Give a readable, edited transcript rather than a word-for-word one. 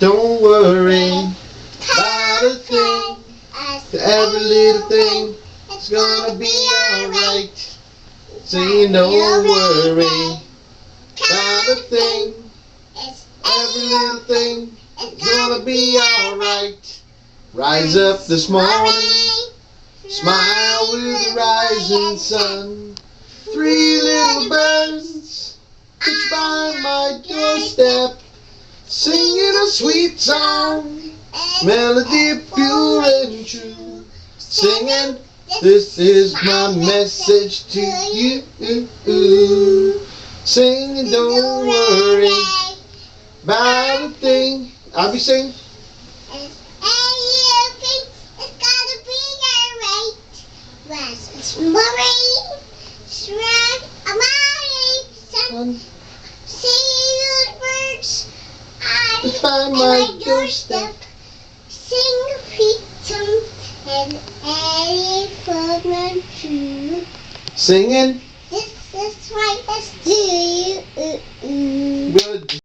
Don't worry about a thing. Every little thing is gonna be alright. Singing, don't worry about a thing. Every little thing is gonna be alright. Rise up this morning, smile with the rising sun. Three little birds pitch by my doorstep, singing a sweet song, melody pure and true. Singing, this is my message to you. Singing, don't worry about a thing. I'll be singing. It's by my doorstep. Sing a pizza and a frog true. Singing.